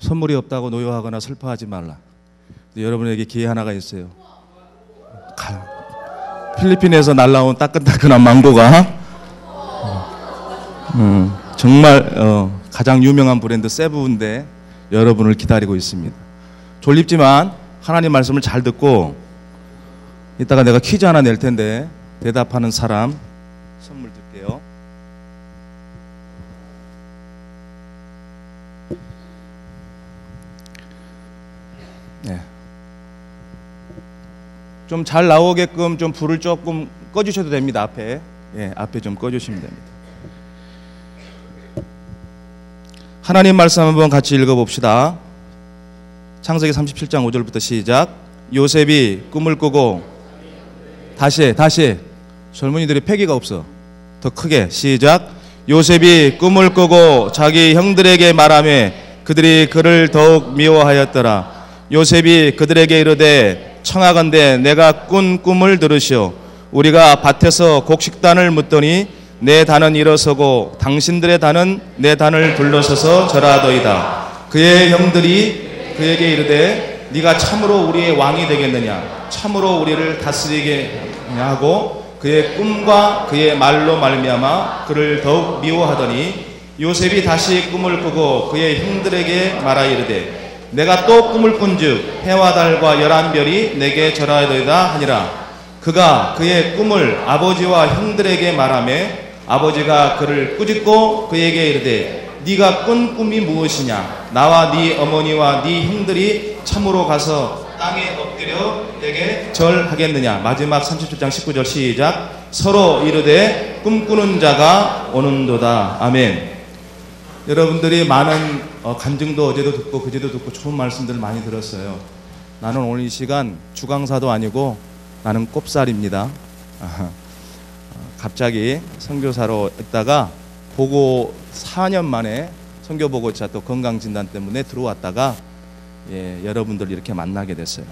선물이 없다고 노여하거나 슬퍼하지 말라. 여러분에게 기회 하나가 있어요. 필리핀에서 날라온 따끈따끈한 망고가 정말 가장 유명한 브랜드 세부인데 여러분을 기다리고 있습니다. 졸립지만 하나님 말씀을 잘 듣고 이따가 내가 퀴즈 하나 낼 텐데 대답하는 사람 선물 드릴게요. 네. 좀 잘 나오게끔 좀 불을 조금 꺼주셔도 됩니다. 앞에. 예, 앞에 좀 꺼주시면 됩니다. 하나님 말씀 한번 같이 읽어봅시다. 창세기 37장 5절부터 시작. 요셉이 꿈을 꾸고 다시 젊은이들이 패기가 없어. 더 크게 시작. 요셉이 꿈을 꾸고 자기 형들에게 말하며 그들이 그를 더욱 미워하였더라. 요셉이 그들에게 이르되 청하건대 내가 꾼 꿈을 들으시오. 우리가 밭에서 곡식단을 묻더니 내 단은 일어서고 당신들의 단은 내 단을 둘러서서 절하더이다. 그의 형들이 그에게 이르되 네가 참으로 우리의 왕이 되겠느냐, 참으로 우리를 다스리겠느냐 하고 그의 꿈과 그의 말로 말미암아 그를 더욱 미워하더니 요셉이 다시 꿈을 꾸고 그의 형들에게 말하여 이르되 내가 또 꿈을 꾼즉 해와 달과 열한 별이 내게 절하여도이다 하니라. 그가 그의 꿈을 아버지와 형들에게 말하며 아버지가 그를 꾸짖고 그에게 이르되 네가 꾼 꿈이 무엇이냐? 나와 네 어머니와 네 형들이 참으로 가서 땅에 엎드려 내게 절하겠느냐? 마지막 37장 19절 시작. 서로 이르되 꿈꾸는 자가 오는도다. 아멘. 여러분들이 많은 간증도 어제도 듣고 그제도 듣고 좋은 말씀들을 많이 들었어요. 나는 오늘 이 시간 주강사도 아니고 나는 꼽살입니다. 갑자기 선교사로 있다가 보고 4년 만에 선교보고차 또 건강진단 때문에 들어왔다가 여러분들 이렇게 만나게 됐어요.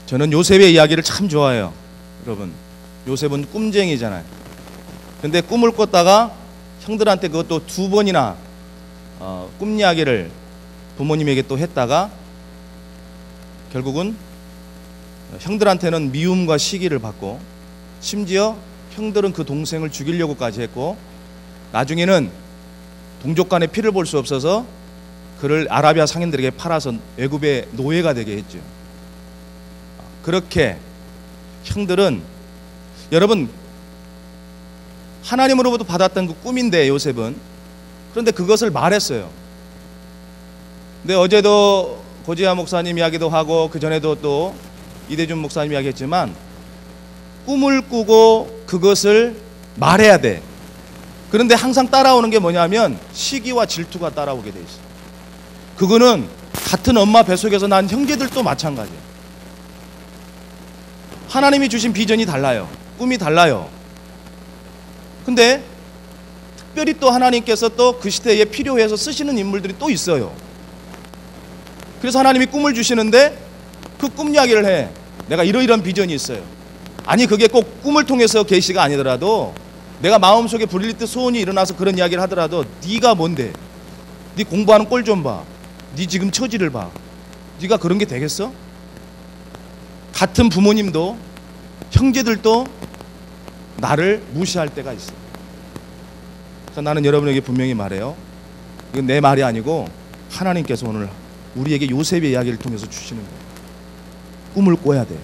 저는 요셉의 이야기를 참 좋아해요. 여러분, 요셉은 꿈쟁이잖아요. 근데 꿈을 꿨다가 형들한테 그것도 2번이나 꿈 이야기를 부모님에게 또 했다가 결국은 형들한테는 미움과 시기를 받고 심지어 형들은 그 동생을 죽이려고까지 했고 나중에는 동족 간의 피를 볼 수 없어서 그를 아라비아 상인들에게 팔아서 애굽의 노예가 되게 했죠. 그렇게 형들은 여러분 하나님으로부터 받았던 그 꿈인데 요셉은 그런데 그것을 말했어요. 근데 어제도 고지아 목사님 이야기도 하고 그 전에도 또 이대준 목사님 이야기했지만 꿈을 꾸고 그것을 말해야 돼. 그런데 항상 따라오는 게 뭐냐면 시기와 질투가 따라오게 돼 있어. 그거는 같은 엄마 뱃속에서 난 형제들도 마찬가지예요. 하나님이 주신 비전이 달라요. 꿈이 달라요. 근데 특별히 또 하나님께서 또 그 시대에 필요해서 쓰시는 인물들이 또 있어요. 그래서 하나님이 꿈을 주시는데 그 꿈 이야기를 해. 내가 이러이러한 비전이 있어요. 아니 그게 꼭 꿈을 통해서 계시가 아니더라도 내가 마음속에 불릴 듯 소원이 일어나서 그런 이야기를 하더라도 네가 뭔데? 네 공부하는 꼴 좀 봐. 네 지금 처지를 봐. 네가 그런 게 되겠어? 같은 부모님도 형제들도 나를 무시할 때가 있어. 그래서 나는 여러분에게 분명히 말해요. 이건 내 말이 아니고 하나님께서 오늘 우리에게 요셉의 이야기를 통해서 주시는 거예요. 꿈을 꿔야 돼요.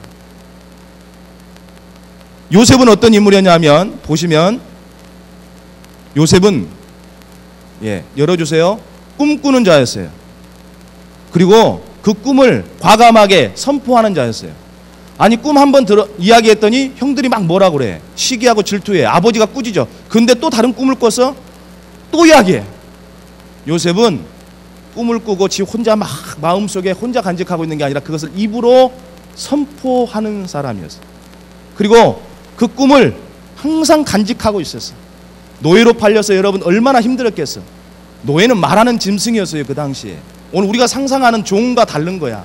요셉은 어떤 인물이었냐면 보시면 요셉은 열어주세요. 꿈꾸는 자였어요. 그리고 그 꿈을 과감하게 선포하는 자였어요. 아니 꿈 한번 이야기했더니 형들이 막 뭐라 그래. 시기하고 질투해. 아버지가 꾸짖어. 근데 또 다른 꿈을 꿔서 또 이야기해. 요셉은 꿈을 꾸고 지 혼자 막 마음속에 혼자 간직하고 있는 게 아니라 그것을 입으로 선포하는 사람이었어요. 그리고 그 꿈을 항상 간직하고 있었어요. 노예로 팔려서 여러분 얼마나 힘들었겠어. 노예는 말하는 짐승이었어요. 그 당시에. 오늘 우리가 상상하는 종과 다른 거야.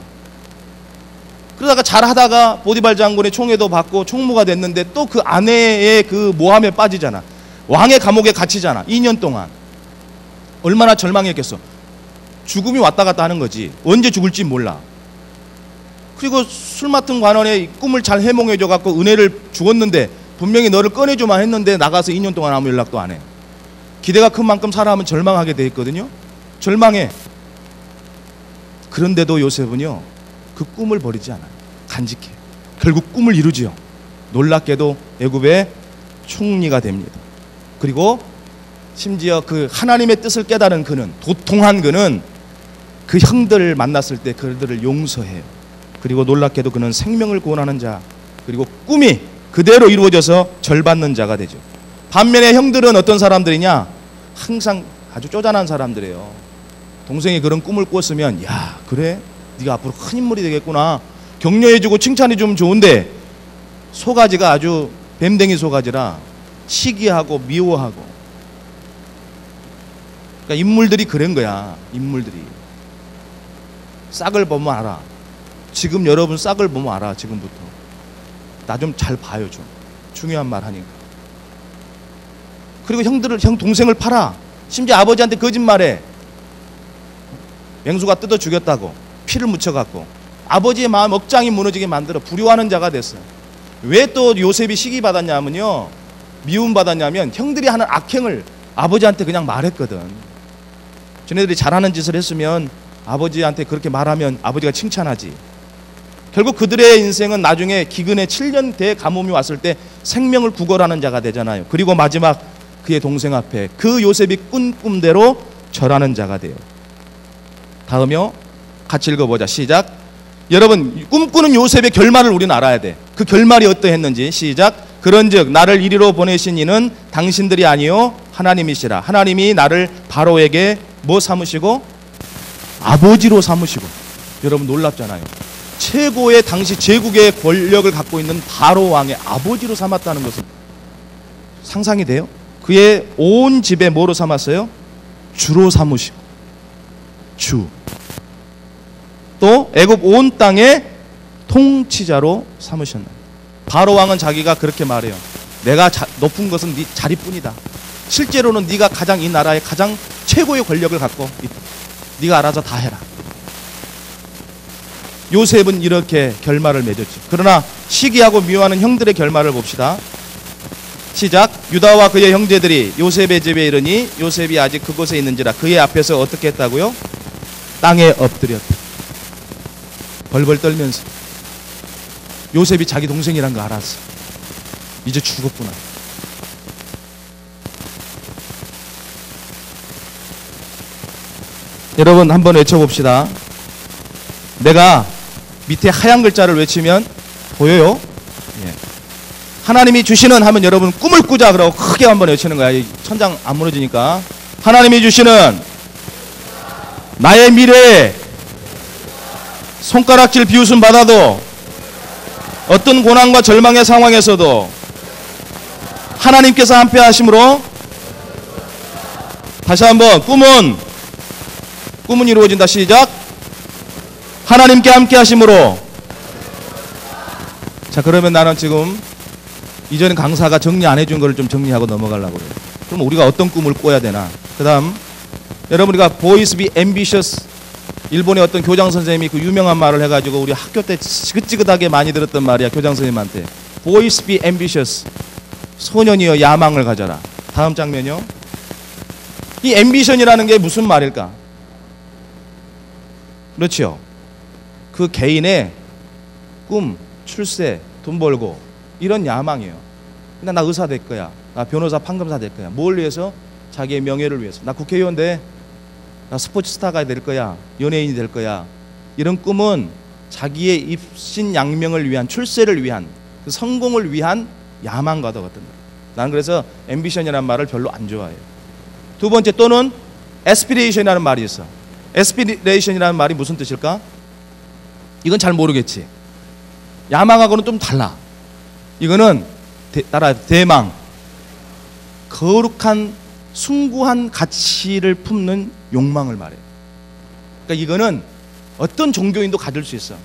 그러다가 잘하다가 보디발 장군의 총애도 받고 총무가 됐는데 또 그 아내의 그 모함에 빠지잖아. 왕의 감옥에 갇히잖아. 2년 동안. 얼마나 절망했겠어. 죽음이 왔다 갔다 하는 거지. 언제 죽을지 몰라. 그리고 술 맡은 관원의 꿈을 잘 해몽해줘 갖고 은혜를 주었는데 분명히 너를 꺼내줘만 했는데 나가서 2년 동안 아무 연락도 안 해. 기대가 큰 만큼 사람은 절망하게 돼 있거든요. 절망해. 그런데도 요셉은요, 그 꿈을 버리지 않아요. 간직해. 결국 꿈을 이루지요. 놀랍게도 애굽의 총리가 됩니다. 그리고 심지어 그 하나님의 뜻을 깨달은 그는, 도통한 그는 그 형들을 만났을 때 그들을 용서해요. 그리고 놀랍게도 그는 생명을 구원하는 자, 그리고 꿈이 그대로 이루어져서 절받는 자가 되죠. 반면에 형들은 어떤 사람들이냐? 항상 아주 쪼잔한 사람들이에요. 동생이 그런 꿈을 꿨으면, 야, 그래? 네가 앞으로 큰 인물이 되겠구나. 격려해주고 칭찬해주면 좋은데, 소가지가 아주 뱀댕이 소가지라 시기하고 미워하고. 그러니까 인물들이 그런 거야. 인물들이 싹을 보면 알아. 지금 여러분 싹을 보면 알아. 지금부터 나 좀 잘 봐요. 좀 중요한 말 하니까. 그리고 형 동생을 팔아. 심지어 아버지한테 거짓말해. 맹수가 뜯어 죽였다고 피를 묻혀갖고 아버지의 마음 억장이 무너지게 만들어 불효하는 자가 됐어요. 왜 또 요셉이 시기받았냐면요, 미움받았냐면 형들이 하는 악행을 아버지한테 그냥 말했거든. 쟤네들이 잘하는 짓을 했으면 아버지한테 그렇게 말하면 아버지가 칭찬하지. 결국 그들의 인생은 나중에 기근에 7년 대가뭄이 왔을 때 생명을 구걸하는 자가 되잖아요. 그리고 마지막 그의 동생 앞에 그 요셉이 꾼 꿈대로 절하는 자가 돼요. 다음이요, 같이 읽어보자. 시작. 여러분, 꿈꾸는 요셉의 결말을 우리는 알아야 돼. 그 결말이 어떠했는지. 시작. 그런즉 나를 이리로 보내신 이는 당신들이 아니요 하나님이시라. 하나님이 나를 바로에게 뭐 삼으시고? 아버지로 삼으시고. 여러분 놀랍잖아요. 최고의 당시 제국의 권력을 갖고 있는 바로 왕의 아버지로 삼았다는 것은 상상이 돼요? 그의 온 집에 뭐로 삼았어요? 주로 삼으시고. 주. 또 애굽 온 땅의 통치자로 삼으셨나요? 바로 왕은 자기가 그렇게 말해요. 내가 높은 것은 네 자리뿐이다. 실제로는 네가 가장 이 나라의 가장 최고의 권력을 갖고 있다. 네가 알아서 다 해라. 요셉은 이렇게 결말을 맺었죠. 그러나 시기하고 미워하는 형들의 결말을 봅시다. 시작. 유다와 그의 형제들이 요셉의 집에 이르니 요셉이 아직 그곳에 있는지라 그의 앞에서 어떻게 했다고요? 땅에 엎드렸다. 벌벌 떨면서. 요셉이 자기 동생이란 거 알았어. 이제 죽었구나. 여러분 한번 외쳐봅시다. 내가 밑에 하얀 글자를 외치면 보여요? 예. 하나님이 주시는 하면 여러분 꿈을 꾸자 그러고 크게 한번 외치는 거야. 이 천장 안 무너지니까. 하나님이 주시는 나의 미래에 손가락질 비웃음 받아도 어떤 고난과 절망의 상황에서도 하나님께서 함께 하심으로 다시 한번 꿈은 이루어진다. 시작. 하나님께 함께 하심으로. 자, 그러면 나는 지금 이전 강사가 정리 안 해준 거를 좀 정리하고 넘어가려고 그래요. 그럼 우리가 어떤 꿈을 꿔야 되나? 그 다음 여러분, 우리가 Boys be ambitious, 일본의 어떤 교장 선생님이 그 유명한 말을 해가지고 우리 학교 때 지긋지긋하게 많이 들었던 말이야. 교장 선생님한테 Boys be ambitious, 소년이여 야망을 가져라. 다음 장면이요. 이 ambition이라는 게 무슨 말일까? 그렇죠. 그 개인의 꿈, 출세, 돈 벌고 이런 야망이에요. 나 의사 될 거야. 나 변호사, 판검사 될 거야. 뭘 위해서? 자기의 명예를 위해서. 나 국회의원 돼. 나 스포츠 스타가 될 거야. 연예인이 될 거야. 이런 꿈은 자기의 입신양명을 위한, 출세를 위한, 그 성공을 위한 야망과도 같은 거예요. 나는 그래서 앰비션이라는 말을 별로 안 좋아해요. 두 번째, 또는 에스피레이션이라는 말이 있어. 에스피레이션이라는 말이 무슨 뜻일까? 이건 잘 모르겠지. 야망하고는 좀 달라. 이거는 따라 대망, 거룩한 숭고한 가치를 품는 욕망을 말해요. 그러니까 이거는 어떤 종교인도 가질 수 있어.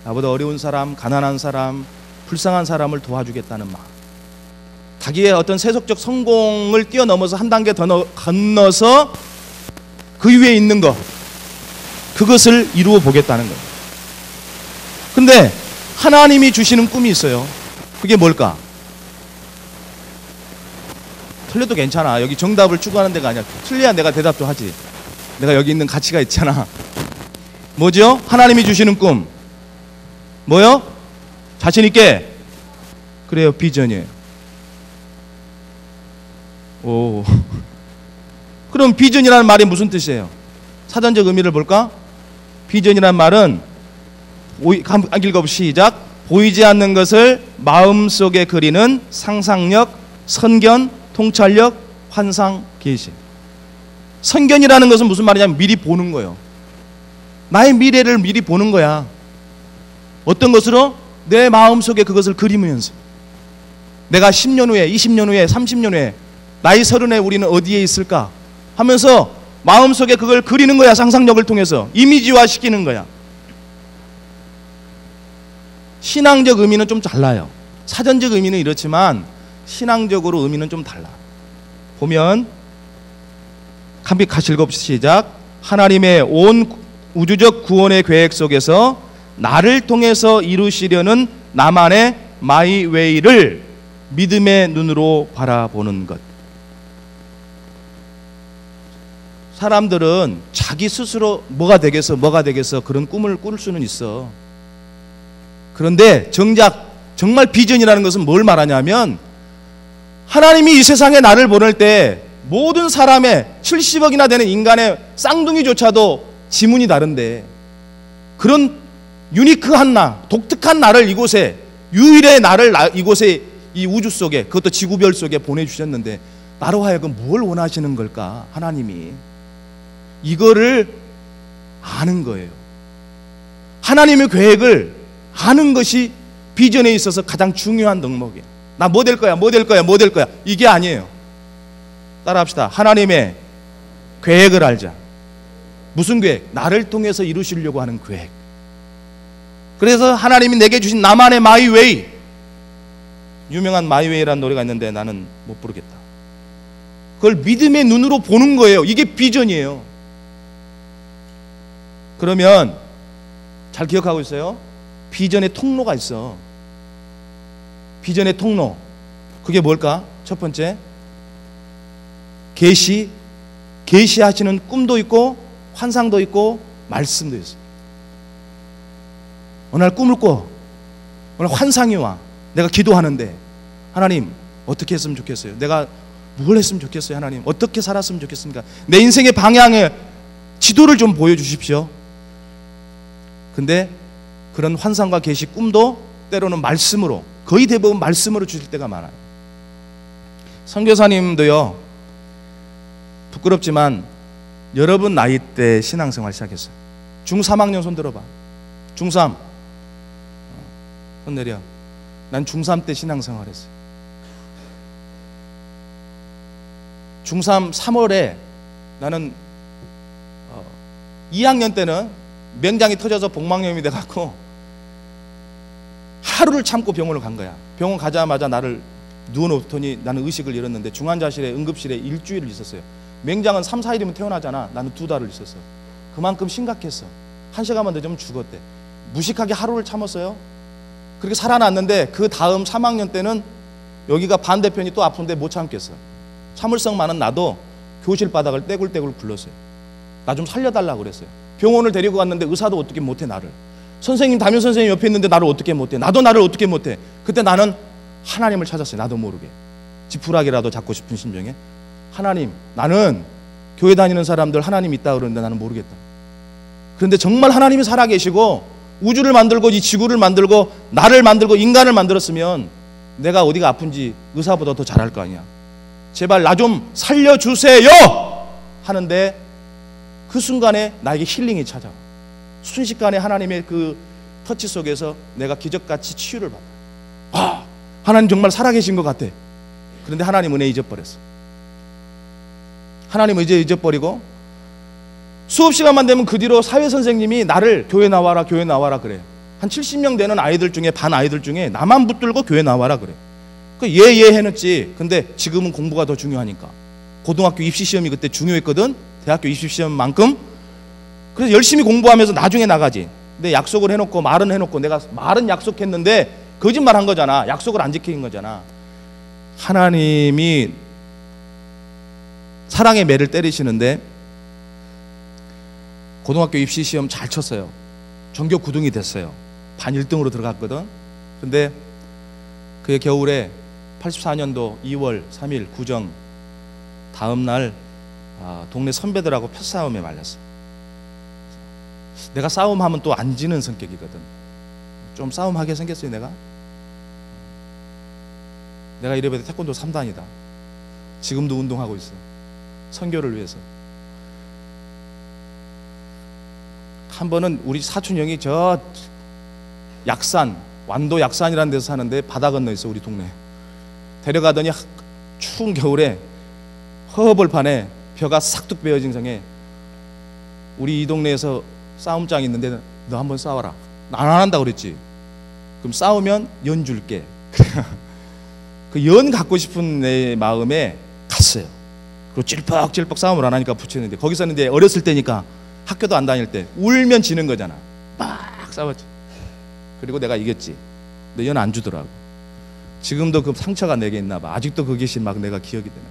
나보다 어려운 사람, 가난한 사람, 불쌍한 사람을 도와주겠다는 마음. 자기의 어떤 세속적 성공을 뛰어넘어서 한 단계 더 건너서 그 위에 있는 것, 그것을 이루어 보겠다는 거예요. 근데 하나님이 주시는 꿈이 있어요. 그게 뭘까? 틀려도 괜찮아. 여기 정답을 추구하는 데가 아니야. 틀려야 내가 대답도 하지. 내가 여기 있는 가치가 있잖아. 뭐죠? 하나님이 주시는 꿈. 뭐요? 자신 있게. 그래요, 비전이에요. 오. 그럼 비전이라는 말이 무슨 뜻이에요? 사전적 의미를 볼까? 비전이라는 말은 한 읽어보 시작. 보이지 않는 것을 마음속에 그리는 상상력, 선견, 통찰력, 환상, 계시. 선견이라는 것은 무슨 말이냐면 미리 보는 거예요. 나의 미래를 미리 보는 거야. 어떤 것으로? 내 마음속에 그것을 그리면서 내가 10년 후에, 20년 후에, 30년 후에, 나이 30에 우리는 어디에 있을까 하면서 마음속에 그걸 그리는 거야. 상상력을 통해서 이미지화 시키는 거야. 신앙적 의미는 좀 달라요. 사전적 의미는 이렇지만 신앙적으로 의미는 좀 달라. 보면 같이 읽어봅시다. 시작. 하나님의 온 우주적 구원의 계획 속에서 나를 통해서 이루시려는 나만의 마이웨이를 믿음의 눈으로 바라보는 것. 사람들은 자기 스스로 뭐가 되겠어 그런 꿈을 꿀 수는 있어. 그런데 정말 비전이라는 것은 뭘 말하냐면 하나님이 이 세상에 나를 보낼 때 모든 사람의 70억이나 되는 인간의 쌍둥이조차도 지문이 다른데 그런 유니크한 나, 독특한 나를 이곳에 유일의 나를 이곳에 이 우주 속에 그것도 지구별 속에 보내주셨는데 나로 하여금 뭘 원하시는 걸까? 하나님이 이거를 아는 거예요. 하나님의 계획을 아는 것이 비전에 있어서 가장 중요한 덕목이에요. 나 뭐 될 거야, 뭐 될 거야, 뭐 될 거야. 이게 아니에요. 따라합시다. 하나님의 계획을 알자. 무슨 계획? 나를 통해서 이루시려고 하는 계획. 그래서 하나님이 내게 주신 나만의 마이웨이. 유명한 마이웨이라는 노래가 있는데 나는 못 부르겠다. 그걸 믿음의 눈으로 보는 거예요. 이게 비전이에요. 그러면 잘 기억하고 있어요. 비전의 통로가 있어. 비전의 통로. 그게 뭘까? 첫 번째, 계시하시는 꿈도 있고 환상도 있고 말씀도 있어요. 어느 날 꿈을 꿔. 어느 날 환상이 와. 내가 기도하는데 하나님 어떻게 했으면 좋겠어요? 내가 뭘 했으면 좋겠어요? 하나님 어떻게 살았으면 좋겠습니까? 내 인생의 방향에 지도를 좀 보여주십시오. 근데 그런 환상과 계시 꿈도 때로는 말씀으로, 거의 대부분 말씀으로 주실 때가 많아요. 선교사님도요, 부끄럽지만 여러분 나이 때 신앙생활 시작했어요. 중3학년 손 들어봐. 중3 손 내려. 난 중3 때 신앙생활 했어요. 중3 3월에 나는 2학년 때는 맹장이 터져서 복막염이 돼갖고 하루를 참고 병원을 간 거야. 병원 가자마자 나를 누워놓더니 나는 의식을 잃었는데 중환자실에 응급실에 일주일을 있었어요. 맹장은 3, 4일이면 퇴원하잖아. 나는 2달을 있었어. 그만큼 심각했어. 1시간만 늦으면 죽었대. 무식하게 하루를 참았어요. 그렇게 살아났는데 그 다음 3학년 때는 여기가 반대편이 또 아픈데 못 참겠어. 참을성 많은 나도 교실 바닥을 떼굴떼굴 굴렀어요. 나 좀 살려달라고 그랬어요. 병원을 데리고 갔는데 의사도 어떻게 못해 나를. 선생님, 담임 선생님 옆에 있는데 나를 어떻게 못해. 나도 나를 어떻게 못해. 그때 나는 하나님을 찾았어요. 나도 모르게. 지푸라기라도 잡고 싶은 심정에 하나님, 나는 교회 다니는 사람들 하나님 있다 그러는데 나는 모르겠다. 그런데 정말 하나님이 살아계시고 우주를 만들고 이 지구를 만들고 나를 만들고 인간을 만들었으면 내가 어디가 아픈지 의사보다 더 잘할 거 아니야. 제발 나 좀 살려주세요 하는데 그 순간에 나에게 힐링이 찾아와. 순식간에 하나님의 그 터치 속에서 내가 기적같이 치유를 받아. 아, 하나님 정말 살아계신 것 같아. 그런데 하나님 은혜 잊어버렸어. 하나님 이제 잊어버리고 수업 시간만 되면 그 뒤로 사회 선생님이 나를 교회 나와라 교회 나와라 그래. 한 70명 되는 아이들 중에 반 아이들 중에 나만 붙들고 교회 나와라 그래. 예 해냈지. 근데 지금은 공부가 더 중요하니까. 고등학교 입시 시험이 그때 중요했거든. 대학교 입시시험만큼. 그래서 열심히 공부하면서 나중에 나가지. 근데 약속을 해놓고 말은 해놓고 내가 말은 약속했는데 거짓말한 거잖아. 약속을 안 지킨 거잖아. 하나님이 사랑의 매를 때리시는데 고등학교 입시시험 잘 쳤어요. 전교 9등이 됐어요. 반 1등으로 들어갔거든. 근데 그해 겨울에 84년도 2월 3일 구정 다음날 동네 선배들하고 패싸움에 말렸어. 내가 싸움하면 또 안 지는 성격이거든. 좀 싸움하게 생겼어요. 내가 이래봬도 태권도 3단이다. 지금도 운동하고 있어. 선교를 위해서. 한 번은 우리 사촌 형이 저 약산, 완도 약산이라는 데서 사는데 바다 건너 있어. 우리 동네 데려가더니 추운 겨울에 허허벌판에 벼가 싹둑 베어진 성에 우리 이 동네에서 싸움장이 있는데 너 한번 싸워라. 안 한다고 그랬지. 그럼 싸우면 연 줄게. 그 연 갖고 싶은 내 마음에 갔어요. 그리고 찔퍽찔퍽 싸움을 안 하니까 붙였는데 거기서는 이제 어렸을 때니까 학교도 안 다닐 때 울면 지는 거잖아. 막 싸웠지. 그리고 내가 이겼지. 근데 연 안 주더라고. 지금도 그 상처가 내게 있나 봐. 아직도 그 계신 막 내가 기억이 되는데.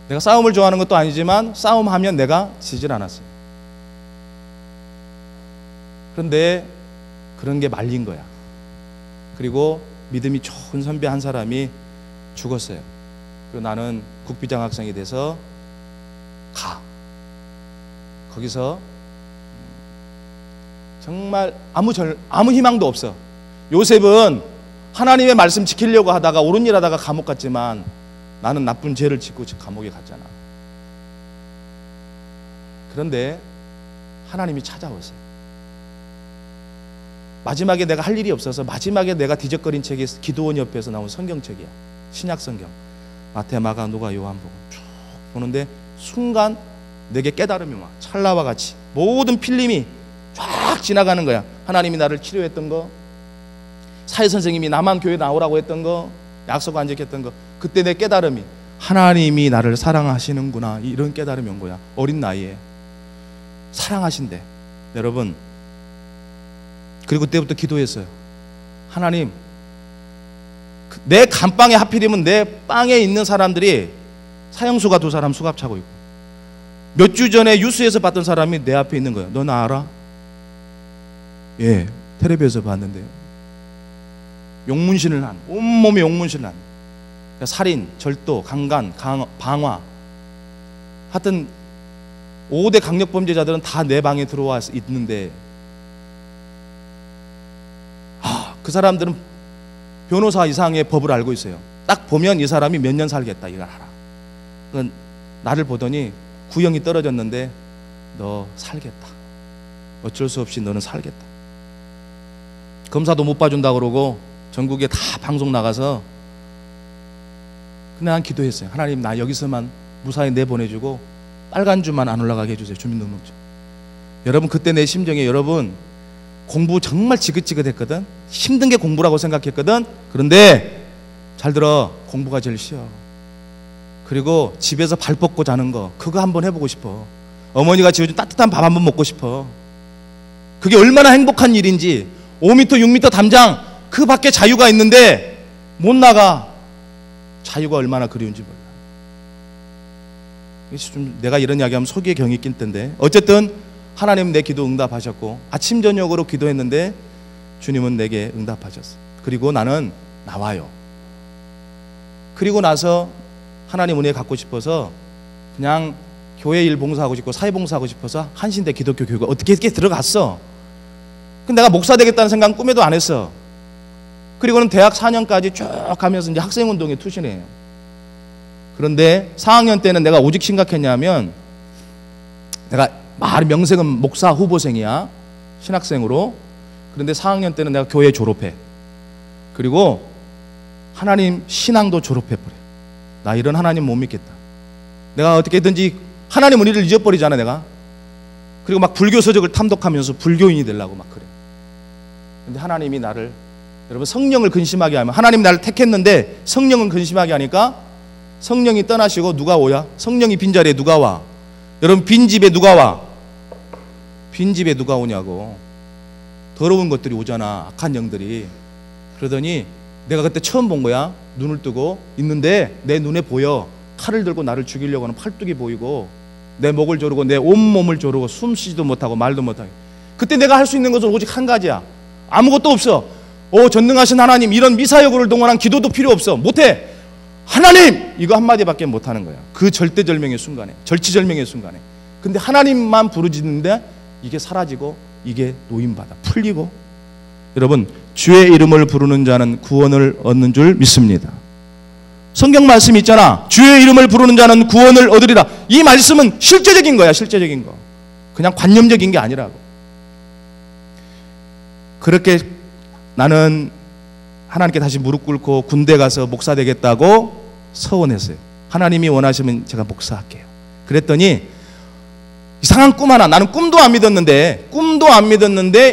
내가 싸움을 좋아하는 것도 아니지만 싸움하면 내가 지질 않았어요. 그런데 그런 게 말린 거야. 그리고 믿음이 좋은 선배 한 사람이 죽었어요. 그리고 나는 국비장 학생이 돼서 거기서 정말 아무 희망도 없어. 요셉은 하나님의 말씀 지키려고 하다가 옳은 일 하다가 감옥 갔지만 나는 나쁜 죄를 짓고 감옥에 갔잖아. 그런데 하나님이 찾아오세요. 마지막에 내가 할 일이 없어서 마지막에 내가 뒤적거린 책이 기도원 옆에서 나온 성경책이야. 신약 성경. 마태, 마가, 누가, 요한복음 쭉 보는데 순간 내게 깨달음이 와. 찰나와 같이 모든 필름이 쫙 지나가는 거야. 하나님이 나를 치료했던 거, 사회선생님이 나만 교회 나오라고 했던 거, 약속 안 지켰던 거. 그때 내 깨달음이 하나님이 나를 사랑하시는구나. 이런 깨달음이 온 거야. 어린 나이에 사랑하신대. 여러분, 그리고 그때부터 기도했어요. 하나님, 내 감방에 하필이면 내 빵에 있는 사람들이 사형수가 2사람 수갑 차고 있고 몇 주 전에 뉴스에서 봤던 사람이 내 앞에 있는 거예요. 너 나 알아? 예, 텔레비에서 봤는데요. 용문신을 한, 온몸에 용문신을 한, 그러니까 살인, 절도, 강간, 방화, 하여튼 5대 강력범죄자들은 다 내 방에 들어와 있는데 그 사람들은 변호사 이상의 법을 알고 있어요. 딱 보면 이 사람이 몇 년 살겠다 이걸 알아. 그러니까 나를 보더니 구형이 떨어졌는데 너 살겠다. 어쩔 수 없이 너는 살겠다. 검사도 못 봐준다 그러고 전국에 다 방송 나가서 근데 난 기도했어요. 하나님, 나 여기서만 무사히 내보내주고 빨간 줄만 안 올라가게 해주세요. 주민등록증. 여러분, 그때 내 심정에, 여러분, 공부 정말 지긋지긋했거든. 힘든 게 공부라고 생각했거든. 그런데 잘 들어, 공부가 제일 쉬워. 그리고 집에서 발 뻗고 자는 거, 그거 한번 해보고 싶어. 어머니가 지어준 따뜻한 밥 한번 먹고 싶어. 그게 얼마나 행복한 일인지. 5m 6m 담장 그 밖에 자유가 있는데 못 나가. 자유가 얼마나 그리운지 몰라. 좀 내가 이런 이야기하면 속에 경이 낀 텐데, 어쨌든 하나님 내 기도 응답하셨고 아침 저녁으로 기도했는데 주님은 내게 응답하셨어. 그리고 나는 나와요. 그리고 나서 하나님 은혜 갖고 싶어서 그냥 교회 일 봉사하고 싶고 사회 봉사하고 싶어서 한신대 기독교 교육을 어떻게 들어갔어. 근데 내가 목사 되겠다는 생각은 꿈에도 안 했어. 그리고는 대학 4년까지 쭉 가면서 이제 학생운동에 투신해요. 그런데 4학년 때는 내가 오직 심각했냐면, 내가 말 명색은 목사 후보생이야, 신학생으로. 그런데 4학년 때는 내가 교회 졸업해. 그리고 하나님 신앙도 졸업해버려. 나 이런 하나님 못 믿겠다. 내가 어떻게든지 하나님 은혜를 잊어버리잖아 내가. 그리고 막 불교 서적을 탐독하면서 불교인이 되려고 막 그래. 근데 하나님이 나를, 여러분, 성령을 근심하게 하면, 하나님이 나를 택했는데 성령은 근심하게 하니까 성령이 떠나시고 누가 오야? 성령이 빈자리에 누가 와? 여러분, 빈집에 누가 와? 빈집에 누가 오냐고. 더러운 것들이 오잖아. 악한 영들이. 그러더니 내가 그때 처음 본 거야. 눈을 뜨고 있는데 내 눈에 보여. 칼을 들고 나를 죽이려고 하는 팔뚝이 보이고, 내 목을 조르고 내 온몸을 조르고 숨 쉬지도 못하고 말도 못하게. 그때 내가 할 수 있는 것은 오직 한 가지야. 아무것도 없어. 전능하신 하나님, 이런 미사여구를 동원한 기도도 필요 없어. 못해. 하나님! 이거 한마디밖에 못하는 거야. 그 절대절명의 순간에, 절치절명의 순간에. 근데 하나님만 부르짖는데 이게 사라지고, 이게 노임받아 풀리고. 여러분, 주의 이름을 부르는 자는 구원을 얻는 줄 믿습니다. 성경 말씀이 있잖아. 주의 이름을 부르는 자는 구원을 얻으리라. 이 말씀은 실제적인 거야. 실제적인 거. 그냥 관념적인 게 아니라고. 그렇게 나는 하나님께 다시 무릎 꿇고 군대 가서 목사 되겠다고 서원했어요. 하나님이 원하시면 제가 목사할게요. 그랬더니 이상한 꿈 하나, 나는 꿈도 안 믿었는데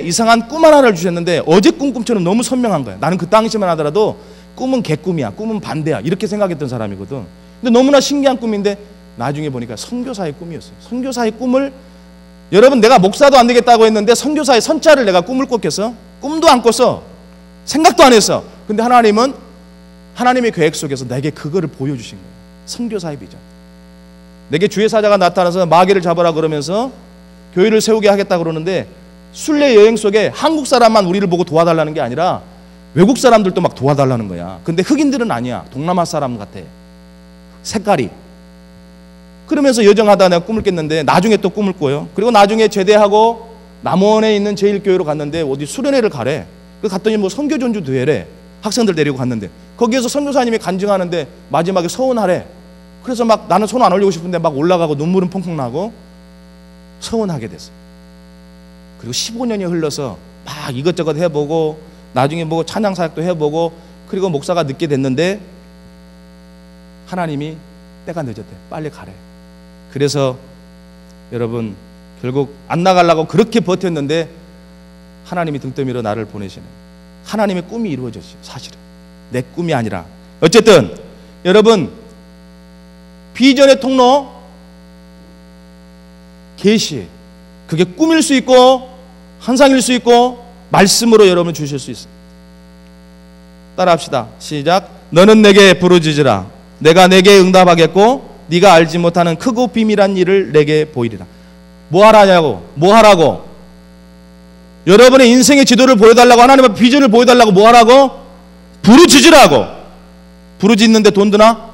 이상한 꿈 하나를 주셨는데 어제 꿈처럼 너무 선명한 거야. 나는 그 당시만 하더라도 꿈은 개꿈이야, 꿈은 반대야, 이렇게 생각했던 사람이거든. 근데 너무나 신기한 꿈인데 나중에 보니까 선교사의 꿈이었어요. 선교사의 꿈을, 여러분, 내가 목사도 안 되겠다고 했는데 선교사의 선자를 내가 꿈을 꿨겠어? 꿈도 안 꿨어. 생각도 안 했어. 근데 하나님은 하나님의 계획 속에서 내게 그거를 보여주신 거예요. 선교사의 비전. 내게 주의 사자가 나타나서 마귀를 잡으라 그러면서 교회를 세우게 하겠다 그러는데, 순례 여행 속에 한국 사람만 우리를 보고 도와달라는 게 아니라 외국 사람들도 막 도와달라는 거야. 근데 흑인들은 아니야. 동남아 사람 같아. 색깔이. 그러면서 여정하다 내가 꿈을 깼는데 나중에 또 꿈을 꿔요. 그리고 나중에 제대하고 남원에 있는 제일교회로 갔는데 어디 수련회를 가래. 그 갔더니 뭐 선교 전주 대회래. 학생들 데리고 갔는데 거기에서 선교사님이 간증하는데 마지막에 서원하래. 그래서 막 나는 손 안 올리고 싶은데 막 올라가고 눈물은 펑펑 나고 서원하게 됐어요. 그리고 15년이 흘러서 막 이것저것 해보고 나중에 뭐 찬양 사역도 해보고, 그리고 목사가 늦게 됐는데 하나님이 때가 늦었대. 빨리 가래. 그래서 여러분, 결국 안 나가려고 그렇게 버텼는데 하나님이 등 떠밀어 나를 보내시는, 하나님의 꿈이 이루어졌어요. 사실은 내 꿈이 아니라. 어쨌든 여러분, 비전의 통로 계시, 그게 꿈일 수 있고 환상일 수 있고 말씀으로 여러분 주실 수 있어요. 따라합시다. 시작. 너는 내게 부르짖으라. 내가 내게 응답하겠고 네가 알지 못하는 크고 비밀한 일을 내게 보이리라. 뭐 하라냐고? 뭐 하라고? 여러분의 인생의 지도를 보여달라고, 하나님의 비전을 보여달라고. 뭐 하라고? 부르짖으라고. 부르짖는데 돈 드나?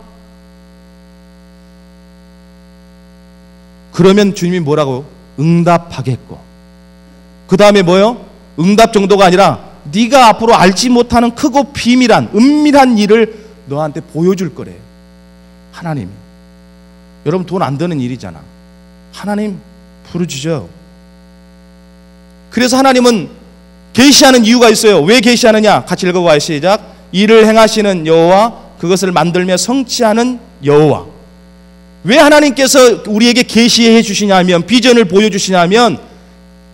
그러면 주님이 뭐라고? 응답하겠고. 그 다음에 뭐요? 응답 정도가 아니라 네가 앞으로 알지 못하는 크고 비밀한 은밀한 일을 너한테 보여줄 거래. 하나님이. 여러분, 돈 안 드는 일이잖아. 하나님 부르짖어. 그래서 하나님은 계시하는 이유가 있어요. 왜 계시하느냐? 같이 읽어봐요. 시작. 이를 행하시는 여호와, 그것을 만들며 성취하는 여호와. 왜 하나님께서 우리에게 계시해 주시냐면, 비전을 보여주시냐면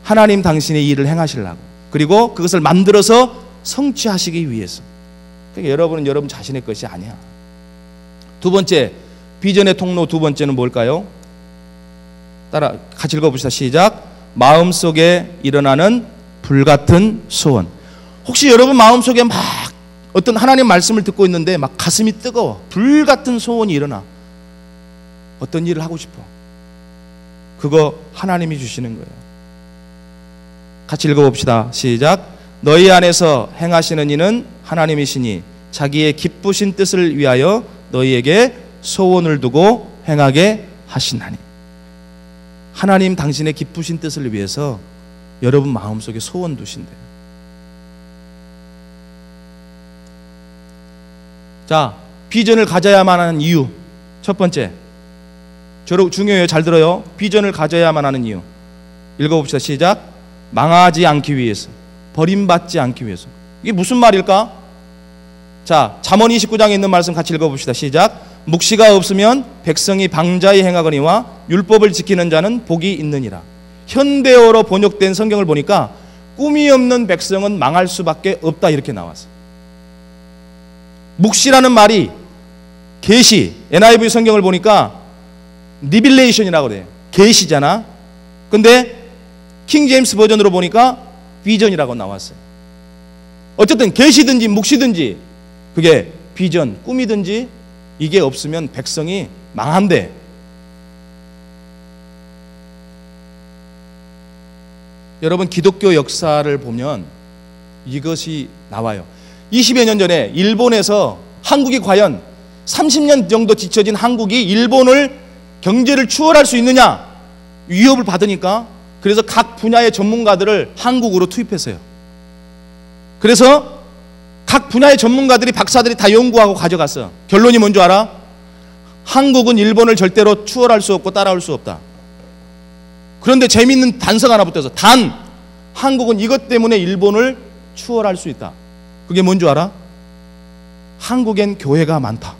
하나님 당신의 일을 행하시려고, 그리고 그것을 만들어서 성취하시기 위해서. 그러니까 여러분은 여러분 자신의 것이 아니야. 두 번째, 비전의 통로 두 번째는 뭘까요? 따라 같이 읽어봅시다. 시작. 마음속에 일어나는 불같은 소원. 혹시 여러분 마음속에 막 어떤 하나님 말씀을 듣고 있는데 막 가슴이 뜨거워, 불같은 소원이 일어나. 어떤 일을 하고 싶어. 그거 하나님이 주시는 거예요. 같이 읽어봅시다. 시작. 너희 안에서 행하시는 이는 하나님이시니 자기의 기쁘신 뜻을 위하여 너희에게 소원을 두고 행하게 하시나니. 하나님 당신의 기쁘신 뜻을 위해서 여러분 마음속에 소원 두신대요. 자, 비전을 가져야만 하는 이유. 첫 번째, 중요해요. 잘 들어요. 비전을 가져야만 하는 이유. 읽어봅시다. 시작. 망하지 않기 위해서, 버림받지 않기 위해서. 이게 무슨 말일까? 자, 잠언 29장에 있는 말씀 같이 읽어봅시다. 시작. 묵시가 없으면 백성이 방자히 행하거니와 율법을 지키는 자는 복이 있느니라. 현대어로 번역된 성경을 보니까 꿈이 없는 백성은 망할 수밖에 없다, 이렇게 나왔어. 묵시라는 말이 계시, NIV 성경을 보니까 리빌레이션이라고 그래요. 계시잖아. 근데 킹 제임스 버전으로 보니까 비전이라고 나왔어요. 어쨌든 계시든지 묵시든지 그게 비전, 꿈이든지 이게 없으면 백성이 망한대. 여러분, 기독교 역사를 보면 이것이 나와요. 20여 년 전에 일본에서 한국이 과연 30년 정도 뒤처진 한국이 일본을 경제를 추월할 수 있느냐 위협을 받으니까 그래서 각 분야의 전문가들을 한국으로 투입했어요. 그래서 각 분야의 전문가들이 박사들이 다 연구하고 가져갔어. 결론이 뭔 줄 알아? 한국은 일본을 절대로 추월할 수 없고 따라올 수 없다. 그런데 재미있는 단서가 하나 붙어서 단 한국은 이것 때문에 일본을 추월할 수 있다. 그게 뭔 줄 알아? 한국엔 교회가 많다.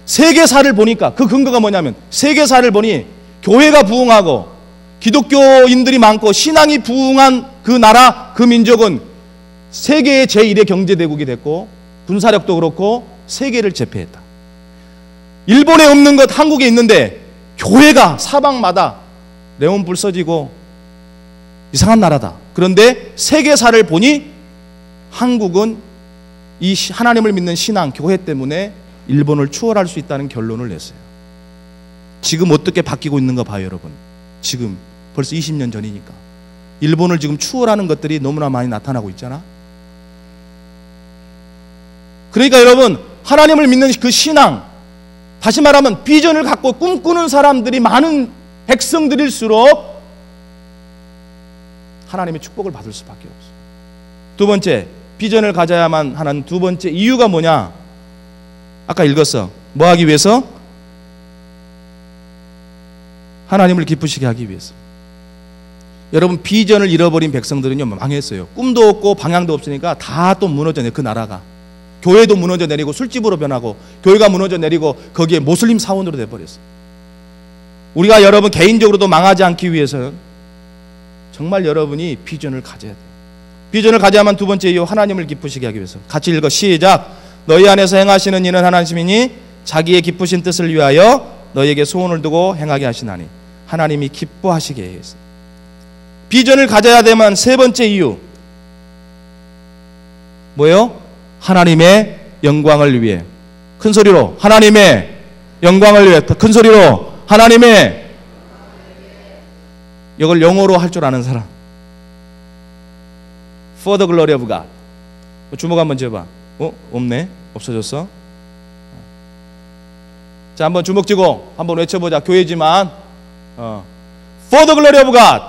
세계사를 보니까 그 근거가 뭐냐면 세계사를 보니 교회가 부흥하고 기독교인들이 많고 신앙이 부흥한 그 나라 그 민족은 세계의 제1의 경제대국이 됐고 군사력도 그렇고 세계를 제패했다. 일본에 없는 것 한국에 있는데 교회가 사방마다 네온불 써지고 이상한 나라다. 그런데 세계사를 보니 한국은 이 하나님을 믿는 신앙, 교회 때문에 일본을 추월할 수 있다는 결론을 냈어요. 지금 어떻게 바뀌고 있는 거 봐요, 여러분. 지금 벌써 20년 전이니까. 일본을 지금 추월하는 것들이 너무나 많이 나타나고 있잖아. 그러니까 여러분, 하나님을 믿는 그 신앙, 다시 말하면 비전을 갖고 꿈꾸는 사람들이 많은 백성들일수록 하나님의 축복을 받을 수밖에 없어요. 두 번째, 비전을 가져야만 하는 두 번째 이유가 뭐냐? 아까 읽었어. 뭐 하기 위해서? 하나님을 기쁘시게 하기 위해서. 여러분, 비전을 잃어버린 백성들은요 망했어요. 꿈도 없고 방향도 없으니까 다 또 무너져 내려. 그 나라가 교회도 무너져 내리고 술집으로 변하고 교회가 무너져 내리고 거기에 모슬림 사원으로 돼버렸어요. 우리가 여러분 개인적으로도 망하지 않기 위해서는 정말 여러분이 비전을 가져야 돼요. 비전을 가져야만 두 번째 이유, 하나님을 기쁘시게 하기 위해서. 같이 읽어. 시작. 너희 안에서 행하시는 이는 하나님이니 자기의 기쁘신 뜻을 위하여 너희에게 소원을 두고 행하게 하시나니 하나님이 기뻐하시게 해서. 비전을 가져야 되면 세 번째 이유 뭐예요? 하나님의 영광을 위해. 큰 소리로 하나님의 영광을 위해. 큰 소리로 하나님의. 이걸 영어로 할 줄 아는 사람. For the glory of God. 주먹 한번 쥐어봐. 없네. 없어졌어. 자, 한번 주먹 쥐고 한번 외쳐보자. 교회지만 For the glory of God.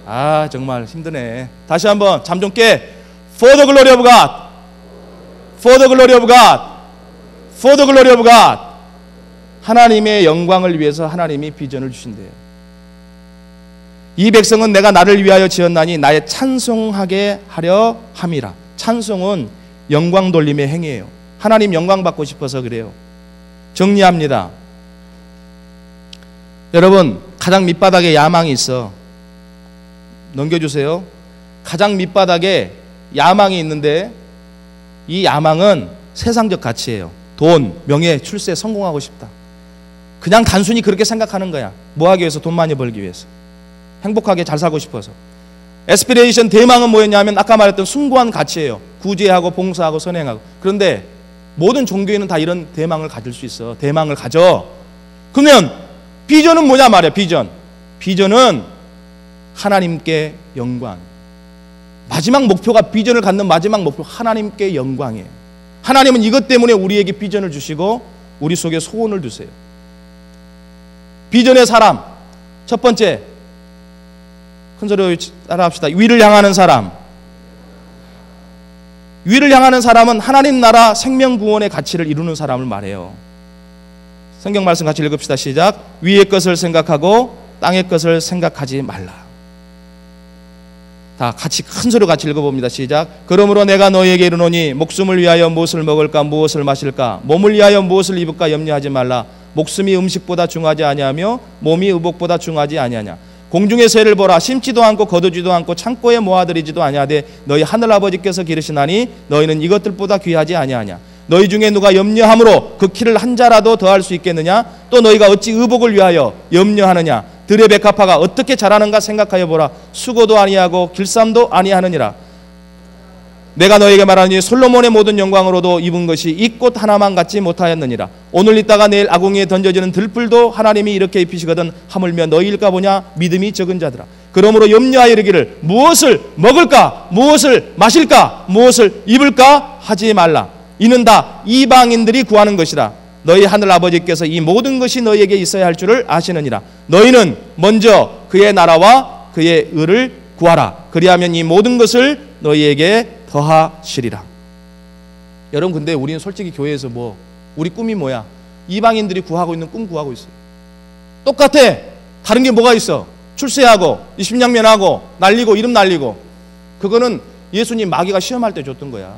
아, 정말 힘드네. 다시 한번 잠 좀 깨. For the glory of God. For the glory of God. For the glory of God. 하나님의 영광을 위해서 하나님이 비전을 주신대요. 이 백성은 내가 나를 위하여 지었나니 나의 찬송하게 하려 함이라. 찬송은 영광 돌림의 행위예요. 하나님 영광 받고 싶어서 그래요. 정리합니다. 여러분, 가장 밑바닥에 야망이 있어. 넘겨주세요. 가장 밑바닥에 야망이 있는데 이 야망은 세상적 가치예요. 돈, 명예, 출세, 성공하고 싶다. 그냥 단순히 그렇게 생각하는 거야. 뭐 하기 위해서? 돈 많이 벌기 위해서. 행복하게 잘 살고 싶어서. 에스피레이션, 대망은 뭐였냐면 아까 말했던 숭고한 가치예요. 구제하고 봉사하고 선행하고. 그런데 모든 종교에는 다 이런 대망을 가질 수 있어. 대망을 가져. 그러면 비전은 뭐냐 말이야. 비전은 하나님께 영광. 마지막 목표가, 비전을 갖는 마지막 목표, 하나님께 영광이에요. 하나님은 이것 때문에 우리에게 비전을 주시고 우리 속에 소원을 두세요. 비전의 사람, 첫 번째, 큰 소리로 따라합시다. 위를 향하는 사람. 위를 향하는 사람은 하나님 나라 생명구원의 가치를 이루는 사람을 말해요. 성경 말씀 같이 읽읍시다. 시작. 위의 것을 생각하고 땅의 것을 생각하지 말라. 다 같이 큰 소리로 같이 읽어봅니다. 시작. 그러므로 내가 너희에게 이르노니 목숨을 위하여 무엇을 먹을까 무엇을 마실까 몸을 위하여 무엇을 입을까 염려하지 말라. 목숨이 음식보다 중하지 아니하며 몸이 의복보다 중하지 아니하냐. 공중의 새를 보라. 심지도 않고 거두지도 않고 창고에 모아들이지도 아니하되 너희 하늘아버지께서 기르시나니 너희는 이것들보다 귀하지 아니하냐. 너희 중에 누가 염려함으로 그 키를 한 자라도 더할 수 있겠느냐? 또 너희가 어찌 의복을 위하여 염려하느냐? 들의 백합화가 어떻게 자라는가 생각하여 보라. 수고도 아니하고 길쌈도 아니하느니라. 내가 너에게 말하니 솔로몬의 모든 영광으로도 입은 것이 이 꽃 하나만 갖지 못하였느니라. 오늘 있다가 내일 아궁이에 던져지는 들풀도 하나님이 이렇게 입히시거든 하물며 너희일까 보냐? 믿음이 적은 자들아. 그러므로 염려하여 이르기를 무엇을 먹을까? 무엇을 마실까? 무엇을 입을까? 하지 말라. 이는 다 이방인들이 구하는 것이라. 너희 하늘 아버지께서 이 모든 것이 너희에게 있어야 할 줄을 아시느니라. 너희는 먼저 그의 나라와 그의 의를 구하라. 그리하면 이 모든 것을 너희에게 더하시리라. 여러분, 근데 우리는 솔직히 교회에서 우리 꿈이 뭐야? 이방인들이 구하고 있는 꿈 구하고 있어요. 똑같아. 다른 게 뭐가 있어? 출세하고 이십냥면하고 날리고 이름 날리고. 그거는 예수님 마귀가 시험할 때 줬던 거야.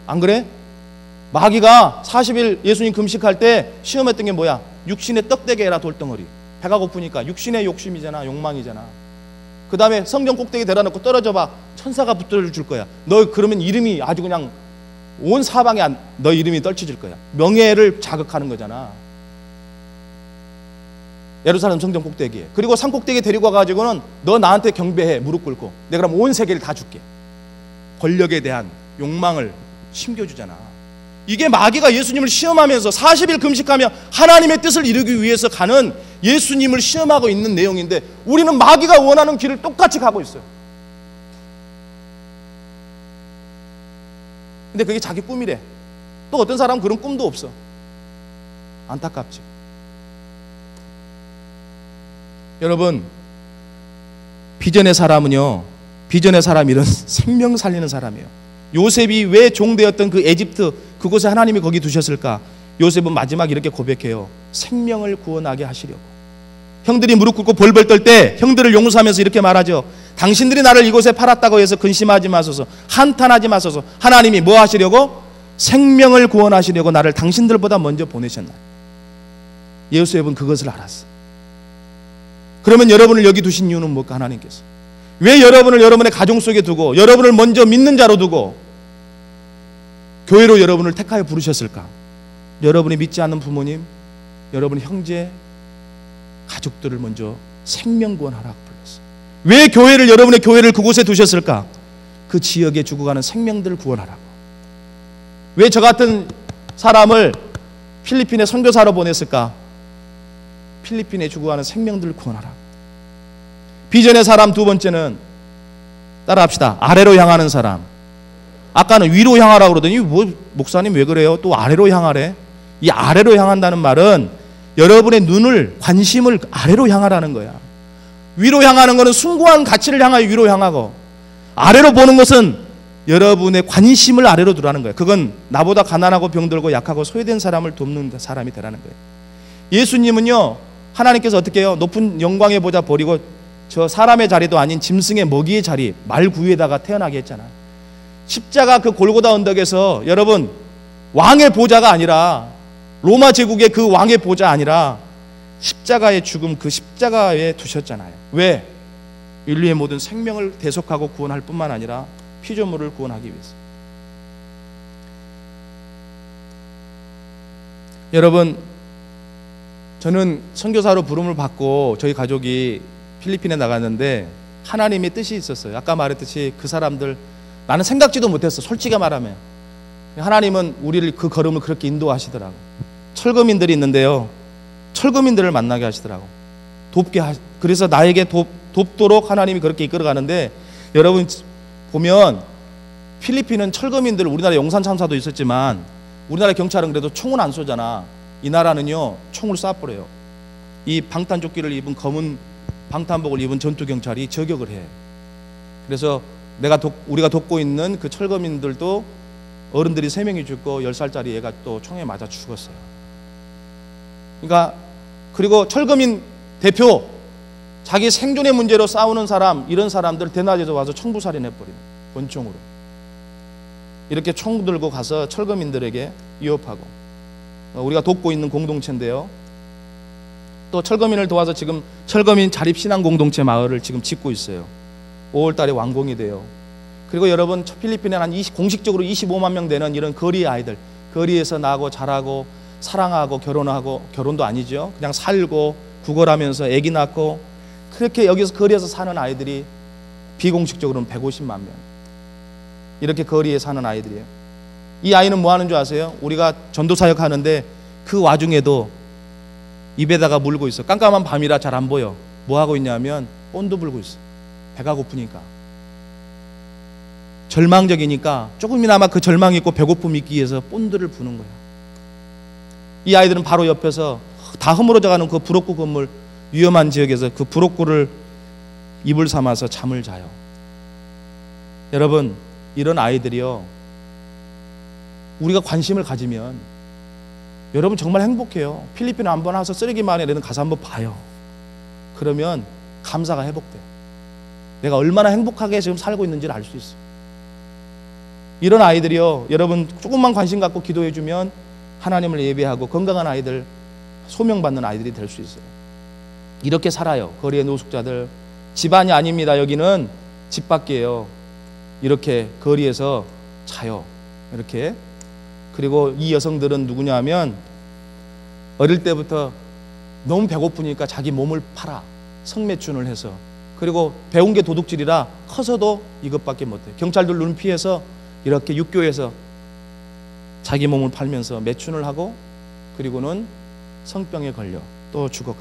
안 그래? 마귀가 40일 예수님 금식할 때 시험했던 게 뭐야? 육신의 떡대게 해라 돌덩어리. 배가 고프니까 육신의 욕심이잖아. 욕망이잖아. 그 다음에 성경 꼭대기 대라놓고 떨어져봐. 천사가 붙들어줄 거야. 너 그러면 이름이 아주 그냥 온 사방에 너 이름이 떨쳐질 거야. 명예를 자극하는 거잖아. 예루살렘 성전 꼭대기에. 그리고 산 꼭대기에 데리고 와가지고는 너 나한테 경배해. 무릎 꿇고. 내가 그럼 온 세계를 다 줄게. 권력에 대한 욕망을 심겨주잖아. 이게 마귀가 예수님을 시험하면서 40일 금식하며 하나님의 뜻을 이루기 위해서 가는 예수님을 시험하고 있는 내용인데, 우리는 마귀가 원하는 길을 똑같이 가고 있어요. 근데 그게 자기 꿈이래. 또 어떤 사람은 그런 꿈도 없어. 안타깝지. 여러분, 비전의 사람은요, 비전의 사람 이런 생명 살리는 사람이에요. 요셉이 왜 종되었던 그 에집트 그곳에 하나님이 거기 두셨을까? 요셉은 마지막 이렇게 고백해요. 생명을 구원하게 하시려고. 형들이 무릎 꿇고 벌벌 떨 때 형들을 용서하면서 이렇게 말하죠. 당신들이 나를 이곳에 팔았다고 해서 근심하지 마소서, 한탄하지 마소서. 하나님이 뭐 하시려고? 생명을 구원하시려고 나를 당신들보다 먼저 보내셨나. 요셉은 그것을 알았어. 그러면 여러분을 여기 두신 이유는 뭘까? 하나님께서 왜 여러분을 여러분의 가정 속에 두고 여러분을 먼저 믿는 자로 두고 교회로 여러분을 택하여 부르셨을까? 여러분이 믿지 않는 부모님, 여러분의 형제, 가족들을 먼저 생명구원하라고 불렀어요. 왜 교회를, 여러분의 교회를 그곳에 두셨을까? 그 지역에 죽어가는 생명들을 구원하라고. 왜 저 같은 사람을 필리핀에 선교사로 보냈을까? 필리핀에 죽어가는 생명들을 구원하라고. 비전의 사람 두 번째는 따라합시다. 아래로 향하는 사람. 아까는 위로 향하라고 그러더니 목사님 왜 그래요? 또 아래로 향하래? 이 아래로 향한다는 말은 여러분의 눈을, 관심을 아래로 향하라는 거야. 위로 향하는 것은 숭고한 가치를 향하여 위로 향하고, 아래로 보는 것은 여러분의 관심을 아래로 두라는 거예요. 그건 나보다 가난하고 병들고 약하고 소외된 사람을 돕는 사람이 되라는 거예요. 예수님은요, 하나님께서 어떻게 해요? 높은 영광의 보좌 버리고 저 사람의 자리도 아닌 짐승의 먹이의 자리, 말 구유에다가 태어나게 했잖아. 십자가 그 골고다 언덕에서 여러분, 왕의 보좌가 아니라, 로마 제국의 그 왕의 보좌 아니라 십자가의 죽음, 그 십자가에 두셨잖아요. 왜? 인류의 모든 생명을 대속하고 구원할 뿐만 아니라 피조물을 구원하기 위해서. 여러분, 저는 선교사로 부름을 받고 저희 가족이 필리핀에 나갔는데 하나님의 뜻이 있었어요. 아까 말했듯이 그 사람들, 나는 생각지도 못했어. 솔직히 말하면 하나님은 우리를 그 걸음을 그렇게 인도하시더라고. 철거민들이 있는데요, 철거민들을 만나게 하시더라고. 그래서 나에게 돕도록 하나님이 그렇게 이끌어가는데, 여러분 보면 필리핀은 철거민들, 우리나라 용산참사도 있었지만 우리나라 경찰은 그래도 총은 안 쏘잖아. 이 나라는요, 총을 쏴버려요. 이 방탄조끼를 입은, 검은 방탄복을 입은 전투경찰이 저격을 해. 그래서 우리가 돕고 있는 그 철거민들도 어른들이 3명이 죽고 10살짜리 애가 또 총에 맞아 죽었어요. 그러니까, 그리고 철거민 대표, 자기 생존의 문제로 싸우는 사람, 이런 사람들 대낮에서 와서 총부살인해버리는, 권총으로. 이렇게 총 들고 가서 철거민들에게 위협하고, 우리가 돕고 있는 공동체인데요, 또 철거민을 도와서 지금 철거민 자립신앙공동체 마을을 지금 짓고 있어요. 5월 달에 완공이 돼요. 그리고 여러분 필리핀에 공식적으로 25만 명 되는 이런 거리 아이들, 거리에서 나고 자라고 사랑하고 결혼하고, 결혼도 아니죠, 그냥 살고 구걸하면서 아기 낳고 그렇게 여기서 거리에서 사는 아이들이 비공식적으로는 150만 명. 이렇게 거리에 사는 아이들이에요. 이 아이는 뭐 하는 줄 아세요? 우리가 전도사역 하는데 그 와중에도 입에다가 물고 있어. 깜깜한 밤이라 잘 안 보여. 뭐 하고 있냐면 본드 불고 있어. 배가 고프니까, 절망적이니까 조금이나마 그 절망이 있고 배고픔이 있기 위해서 본드를 부는 거야. 이 아이들은 바로 옆에서 다 허물어져가는 그 브로크 건물, 위험한 지역에서 그 브로크를 이불 삼아서 잠을 자요. 여러분, 이런 아이들이요, 우리가 관심을 가지면 여러분 정말 행복해요. 필리핀에 한번 와서 쓰레기 마을에 가서 한번 봐요. 그러면 감사가 회복돼. 내가 얼마나 행복하게 지금 살고 있는지를 알 수 있어. 이런 아이들이요, 여러분 조금만 관심 갖고 기도해주면 하나님을 예배하고 건강한 아이들, 소명받는 아이들이 될 수 있어요. 이렇게 살아요. 거리의 노숙자들. 집안이 아닙니다. 여기는 집 밖이에요. 이렇게 거리에서 자요. 이렇게. 그리고 이 여성들은 누구냐 하면 어릴 때부터 너무 배고프니까 자기 몸을 팔아 성매춘을 해서, 그리고 배운 게 도둑질이라 커서도 이것밖에 못해. 경찰들 눈 피해서 이렇게 육교에서 자기 몸을 팔면서 매춘을 하고, 그리고는 성병에 걸려 또 죽어가.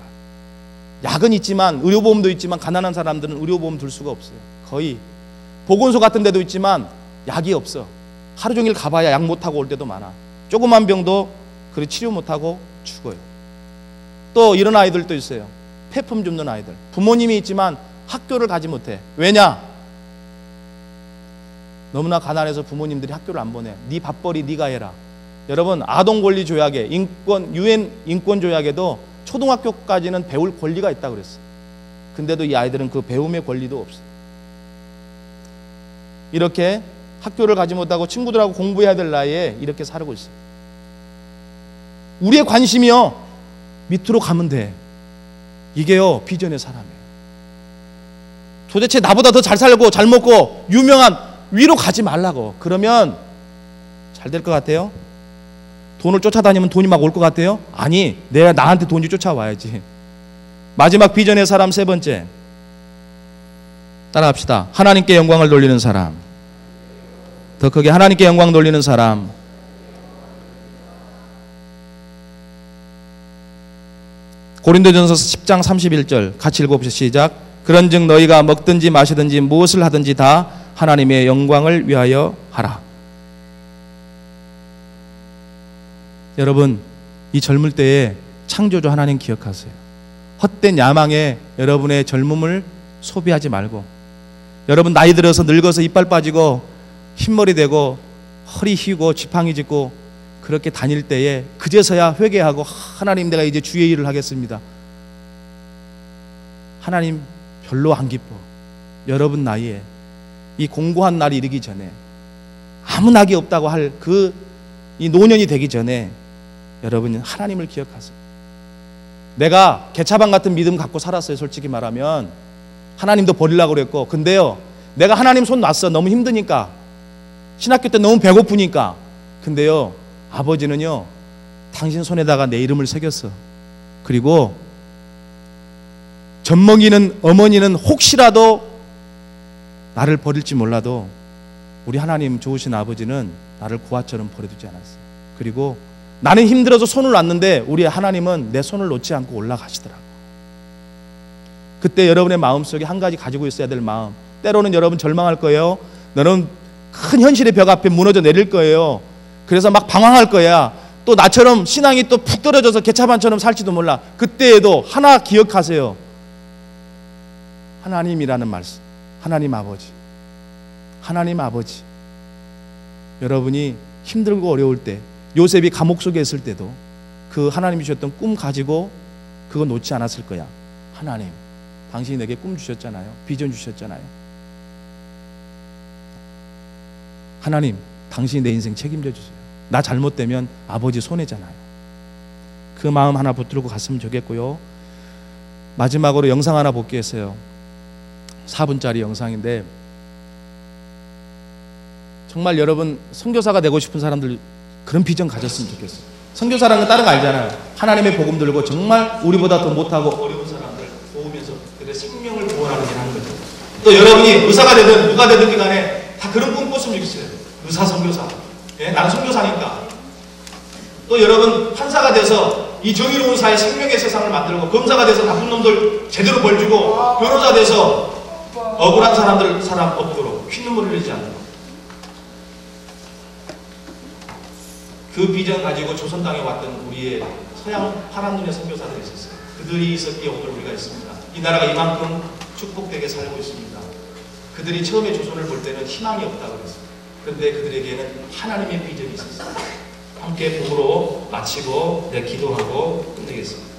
약은 있지만, 의료보험도 있지만 가난한 사람들은 의료보험 들 수가 없어요. 거의 보건소 같은 데도 있지만 약이 없어. 하루 종일 가봐야 약 못하고 올 때도 많아. 조그만 병도 그리 치료 못하고 죽어요. 또 이런 아이들도 있어요. 폐품 줍는 아이들. 부모님이 있지만 학교를 가지 못해. 왜냐? 너무나 가난해서 부모님들이 학교를 안 보내. 네 밥벌이 네가 해라. 여러분, 아동권리 조약에, 유엔 인권 조약에도 초등학교까지는 배울 권리가 있다고 그랬어. 근데도 이 아이들은 그 배움의 권리도 없어. 이렇게 학교를 가지 못하고 친구들하고 공부해야 될 나이에 이렇게 살고 있어. 우리의 관심이요, 밑으로 가면 돼. 이게요, 비전의 사람이에요. 도대체 나보다 더 잘 살고 잘 먹고 유명한 위로 가지 말라고. 그러면 잘 될 것 같아요? 돈을 쫓아다니면 돈이 막 올 것 같아요? 아니, 내가 나한테 돈이 쫓아와야지. 마지막 비전의 사람, 세 번째, 따라합시다. 하나님께 영광을 돌리는 사람. 더 크게, 하나님께 영광 돌리는 사람. 고린도전서 10장 31절 같이 읽어봅시다. 시작. 그런즉 너희가 먹든지 마시든지 무엇을 하든지 다 하나님의 영광을 위하여 하라. 여러분, 이 젊을 때에 창조주 하나님 기억하세요. 헛된 야망에 여러분의 젊음을 소비하지 말고, 여러분 나이 들어서 늙어서 이빨 빠지고 흰머리 되고 허리 휘고 지팡이 짚고 그렇게 다닐 때에 그제서야 회개하고, 하나님 내가 이제 주의 일을 하겠습니다. 하나님 별로 안 기뻐. 여러분 나이에 이 공고한 날이 이르기 전에, 아무 낙이 없다고 할 이 노년이 되기 전에 여러분은 하나님을 기억하세요. 내가 개차반 같은 믿음 갖고 살았어요. 솔직히 말하면 하나님도 버리려고 그랬고, 근데요, 내가 하나님 손 놨어. 너무 힘드니까, 신학교 때 너무 배고프니까. 근데요, 아버지는요, 당신 손에다가 내 이름을 새겼어. 그리고 젖먹이는 어머니는 혹시라도 나를 버릴지 몰라도 우리 하나님 좋으신 아버지는 나를 고아처럼 버려두지 않았어요. 그리고 나는 힘들어서 손을 놨는데 우리 하나님은 내 손을 놓지 않고 올라가시더라고. 그때 여러분의 마음속에 한 가지 가지고 있어야 될 마음, 때로는 여러분 절망할 거예요. 너는 큰 현실의 벽 앞에 무너져 내릴 거예요. 그래서 막 방황할 거야. 또 나처럼 신앙이 또 푹 떨어져서 개차반처럼 살지도 몰라. 그때에도 하나 기억하세요. 하나님이라는 말씀. 하나님 아버지. 하나님 아버지. 여러분이 힘들고 어려울 때, 요셉이 감옥 속에 있을 때도 그 하나님이 주셨던 꿈 가지고 그거 놓지 않았을 거야. 하나님, 당신이 내게 꿈 주셨잖아요. 비전 주셨잖아요. 하나님, 당신이 내 인생 책임져 주세요. 나 잘못되면 아버지 손해잖아요. 그 마음 하나 붙들고 갔으면 좋겠고요. 마지막으로 영상 하나 볼게 했어요. 4분짜리 영상인데, 정말 여러분 선교사가 되고 싶은 사람들 그런 비전 가졌으면 좋겠어요. 선교사라는 건 다른 거 알잖아요. 하나님의 복음 들고 정말 우리보다 더 못하고 어려운 사람들 도우면서 그들의 생명을 구원하는 일 하는 거죠. 또 여러분이 의사가 되든 누가 되든 간에 다 그런 꿈 꿨으면 좋겠어요. 의사 선교사. 예? 나는 선교사니까. 또 여러분 판사가 돼서 이 정의로운 사회 생명의 세상을 만들고, 검사가 돼서 나쁜 놈들 제대로 벌주고, 변호사 돼서 억울한 사람들 사람 없도록 피눈물 흘리지 않도록 그 비전 가지고 조선 땅에 왔던 우리의 서양 파란 눈의 선교사들이 있었어요. 그들이 있었기에 오늘 우리가 있습니다. 이 나라가 이만큼 축복되게 살고 있습니다. 그들이 처음에 조선을 볼 때는 희망이 없다고 그랬어요. 그런데 그들에게는 하나님의 비전이 있었어요. 함께 복으로 마치고 기도하고 끝내겠습니다.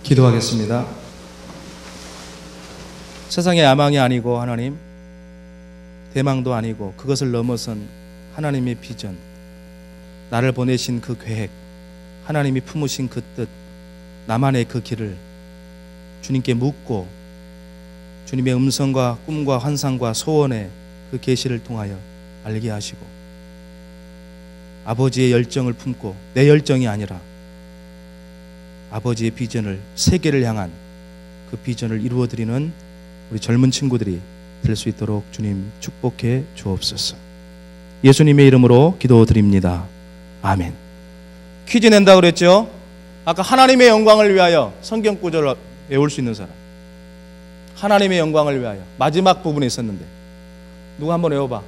기도하겠습니다. 세상의 야망이 아니고 하나님, 대망도 아니고 그것을 넘어선 하나님의 비전, 나를 보내신 그 계획, 하나님이 품으신 그 뜻, 나만의 그 길을 주님께 묻고 주님의 음성과 꿈과 환상과 소원의 그 계시를 통하여 알게 하시고 아버지의 열정을 품고 내 열정이 아니라 아버지의 비전을, 세계를 향한 그 비전을 이루어드리는 우리 젊은 친구들이 될 수 있도록 주님 축복해 주옵소서. 예수님의 이름으로 기도드립니다. 아멘. 퀴즈 낸다고 그랬죠? 아까 하나님의 영광을 위하여 성경 구절을 외울 수 있는 사람. 하나님의 영광을 위하여 마지막 부분에 있었는데 누가 한번 외워봐.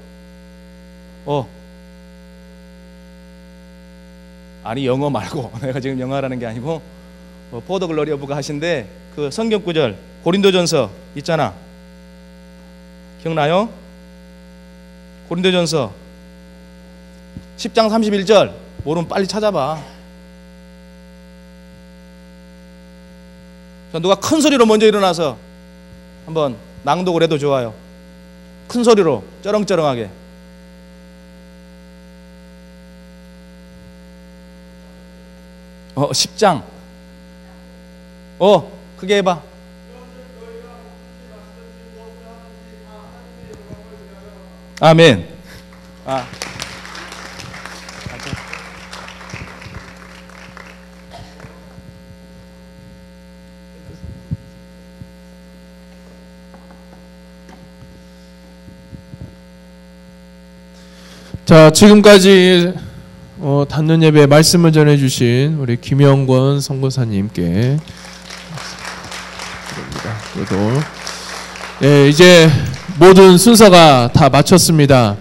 아니 영어 말고 내가 지금 영어 하라는 게 아니고 포더 글로리 오브가 하신데 그 성경 구절 고린도전서 있잖아. 기억나요? 고린도전서 10장 31절 모르면 빨리 찾아봐. 자, 누가 큰 소리로 먼저 일어나서 한번 낭독을 해도 좋아요. 큰 소리로 쩌렁쩌렁하게. 어, 10장. 크게 해봐. 아멘. 자, 지금까지 닫는 예배 말씀을 전해주신 우리 김영권 선교사님께 드립니다. 이제 모든 순서가 다 마쳤습니다.